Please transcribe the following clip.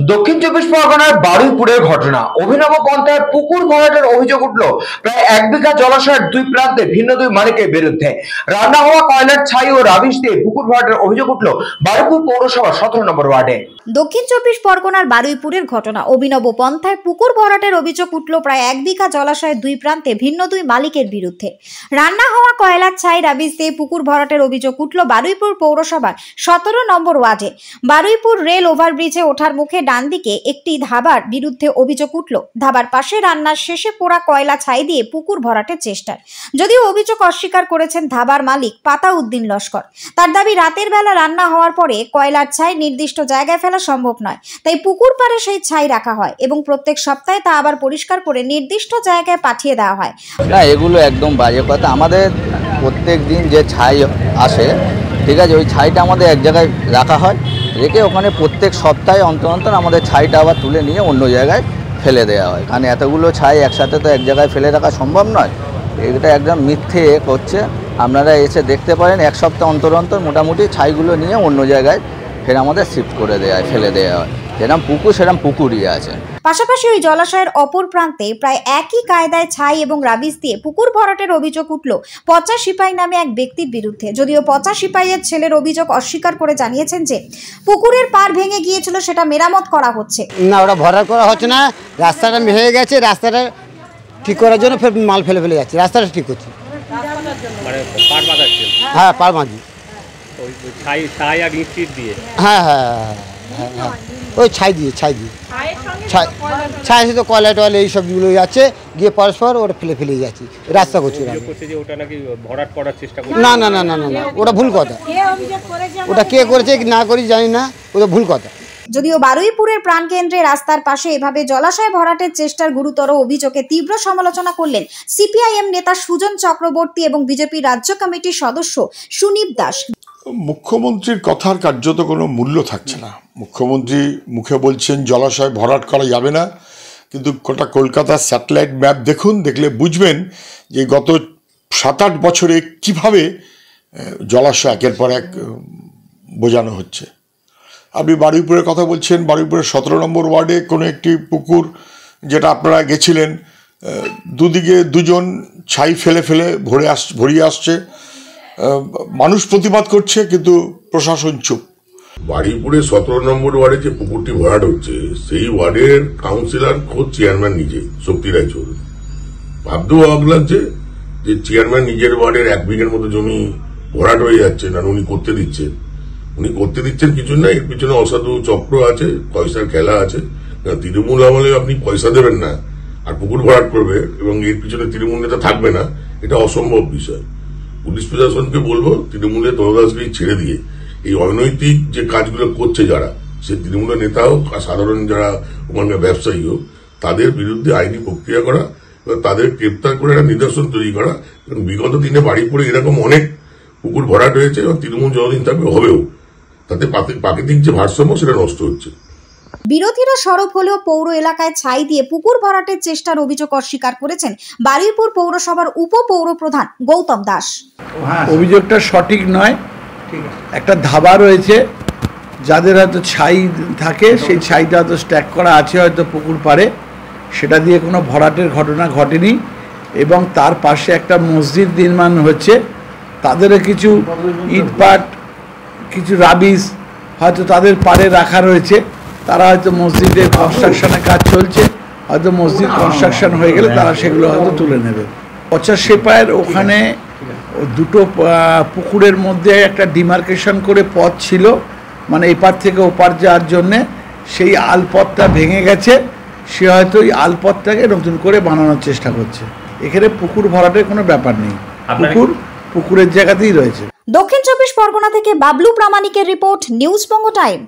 দক্ষিণ চব্বিশ পরগনার বারুইপুরের ঘটনা। অভিনব পন্থায় পুকুর ভরাটের অভিযোগ উঠল প্রায় 1 বিঘা জলাশয়ের দুই প্রান্তে ভিন্ন দুই মালিকের বিরুদ্ধে। রান্না হওয়া কয়লার ছাই ও রাবিশ দিয়ে পুকুর ভরাটের অভিযোগ উঠল বারুইপুর পৌরসভা 17 নম্বর ওয়ার্ডে। দক্ষিণ চব্বিশ পরগনার বারুইপুরের ঘটনা। অভিনব পন্থায় পুকুর ভরাটের অভিযোগ উঠল প্রায় 1 বিঘা জলাশয়ের দুই প্রান্তে ভিন্ন দুই মালিকের বিরুদ্ধে। রান্না হওয়া কয়লার ছাই রাবিশ দিয়ে পুকুর ভরাটের অভিযোগ উঠল বারুইপুর পৌরসভার 17 নম্বর ওয়ার্ডে। বারুইপুর রেল ওভারব্রিজে ওঠার মুখে ডান দিকে একটি ধাবার বিরুদ্ধে অভিযোগ উঠল ধাবার পাশে রান্নার শেষে পোড়া কয়লা ছাই দিয়ে পুকুর ভরাটের চেষ্টার। যদিও অভিযোগ অস্বীকার করেছেন ধাবার মালিক পাতা উদ্দিন লস্কর। তার দাবি, রাতের বেলা রান্না হওয়ার পরে কয়লার ছাই নির্দিষ্ট জায়গায় ফেলা সম্ভব নয়, তাই পুকুর পাড়ে সেই ছাই রাখা হয় এবং প্রত্যেক সপ্তাহে তা আবার পরিষ্কার করে নির্দিষ্ট জায়গায় পাঠিয়ে দেওয়া হয়। না, এগুলো একদম বাজে কথা। আমাদের প্রত্যেক দিন যে ছাই আসে, ঠিক আছে, ওই ছাইটা আমাদের এক জায়গায় রাখা হয়, রেখে ওখানে প্রত্যেক সপ্তাহে অন্তর অন্তর আমাদের ছাইটা আবার তুলে নিয়ে অন্য জায়গায় ফেলে দেওয়া হয়। কারণ এতগুলো ছাই একসাথে তো এক জায়গায় ফেলে রাখা সম্ভব নয়। এটা একদম মিথ্যে করছে। আপনারা এসে দেখতে পারেন, এক সপ্তাহ অন্তর অন্তর মোটামুটি ছাইগুলো নিয়ে অন্য জায়গায় ফের আমাদের শিফট করে দেওয়া হয়, ফেলে দেওয়া হয়। যেরকম পুকুর সেরকম পুকুরই আছে। পাশাপাশি ওই জলাশয়ের অপর প্রান্তে প্রায় একই কায়দায় ছাই এবং রাবিশ দিয়ে পুকুর ভরাটের অভিযোগ উঠল পচা সিপাই নামে এক ব্যক্তির বিরুদ্ধে। যদিও পচা সিপাইয়ের ছেলের অভিযোগ অস্বীকার করে জানিয়েছেন যে পুকুরের পাড় ভেঙে গিয়েছিল, সেটা মেরামত করা হচ্ছে না, ওটা ভরাট করা হচ্ছে না। রাস্তাটা ভেঙে গেছে, রাস্তাটা ঠিক করার জন্য ফের মাল ফেলে যাচ্ছে। রাস্তাটা ঠিক করছে, হ্যাঁ, পাড় মাঝি, হ্যাঁ হ্যাঁ হ্যাঁ, ওই ছাই দিয়ে ছাই তো কয়লা টয়লা এই সবগুলো যাচ্ছে, গিয়ে পরস্পর ওটা ফেলে যাচ্ছি, রাস্তা করছি। না না না না না না, ওটা ভুল কথা। ওটা কে করেছে কি না করি জানি না, ওটা ভুল কথা। যদিও বারুইপুরের প্রাণকেন্দ্রে রাস্তার পাশে এভাবে জলাশয় ভরাটের চেষ্টার গুরুতর অভিযোগে তীব্র সমালোচনা করলেন সিপিআইএম নেতা সুজন চক্রবর্তী এবং বিজেপি রাজ্য কমিটির সদস্য সুনীপ দাস। মুখ্যমন্ত্রীর কথার কার্যত কোনো মূল্য থাকছে না। মুখ্যমন্ত্রী মুখে বলছেন জলাশয় ভরাট করা যাবে না, কিন্তু গোটা কলকাতার স্যাটেলাইট ম্যাপ দেখুন, দেখলে বুঝবেন যে গত 7-8 বছরে কিভাবে জলাশয় একের পর এক বোঝানো হচ্ছে। আপনি বারুইপুরের কথা বলছেন, বারুইপুরের 17 নম্বর ওয়ার্ডে কোনো একটি পুকুর, যেটা আপনারা গেছিলেন, দুদিকে দুজন ছাই ফেলে ভরিয়ে আসছে। মানুষ প্রতিবাদ করছে, কিন্তু প্রশাসন চুপ। বারুইপুরে 17 নম্বর ওয়ার্ডে যে পুকুরটি ভরাট হচ্ছে, সেই ওয়ার্ডের কাউন্সিলর খোদ চেয়ারম্যান নিজে, শক্তি রায় চৌধুরী। ভাবতেও অবাক লাগছে যে চেয়ারম্যান নিজের ওয়ার্ডের 1 বিঘের মতো জমি ভরাট হয়ে যাচ্ছে, না উনি করতে দিচ্ছেন কিছু না। এর পিছনে অসাধু চক্র আছে, পয়সার খেলা আছে। তৃণমূল আমলে আপনি পয়সা দেবেন না আর পুকুর ভরাট করবে এবং এর পিছনে তৃণমূল নেতা থাকবে না, এটা অসম্ভব বিষয়। পুলিশ প্রশাসনকে বলবো, তৃণমূলের তরদাসগিরি ছেড়ে দিয়ে এই অনৈতিক যে কাজগুলো করছে যারা, সে তৃণমূলের নেতা হোক আর সাধারণ যারা ওখানকার ব্যবসায়ী হোক, তাদের বিরুদ্ধে আইনি প্রক্রিয়া করা এবং তাদের গ্রেপ্তার করে একটা নিদর্শন তৈরি করা। এবং বিগত দিনে বারুইপুরে এরকম অনেক পুকুর ভরাট হয়েছে এবং তৃণমূল যতদিন থাকবে হবেও, তাতে প্রাকৃতিক যে ভারসাম্য সেটা নষ্ট হচ্ছে। বিরোধীরা সরব হলেও পৌর এলাকায় ছাই দিয়ে পুকুর ভরাটের চেষ্টার অভিযোগ অস্বীকার করেছেন বারুইপুর পৌরসভার উপপৌর প্রধান গৌতম দাস। অভিযোগটা সঠিক নয়। একটা ধাবা রয়েছে, যাদের হয়তো ছাই থাকে, সেই ছাইটা হয়তো স্ট্যাক করা আছে হয়তো পুকুর পাড়ে, সেটা দিয়ে কোনো ভরাটের ঘটনা ঘটেনি। এবং তার পাশে একটা মসজিদ নির্মাণ হচ্ছে, তাদেরও কিছু ইটপাট, কিছু রাবিশ হয়তো তাদের পাড়ে রাখা রয়েছে। তারা হয়তো মসজিদের কনস্ট্রাকশনের কাজ চলছে, হয়তো মসজিদ কনস্ট্রাকশন হয়ে গেলে তারা সেগুলো হয়তো তুলে নেবে। পচা সিপাইয়ের ওখানে দুটো পুকুরের মধ্যে একটা ডিমার্কেশন করে পথ ছিল, মানে এপার থেকে ওপার যাওয়ার জন্যে। সেই আলপথটা ভেঙে গেছে, সে হয়তো ওই আলপথটাকে নতুন করে বানানোর চেষ্টা করছে। এখানে পুকুর ভরাটের কোনো ব্যাপার নেই, পুকুরের জায়গাতেই রয়েছে। দক্ষিণ চব্বিশ পরগনা থেকে বাবলু প্রামাণিকের রিপোর্ট, নিউজ বঙ্গ টাইম।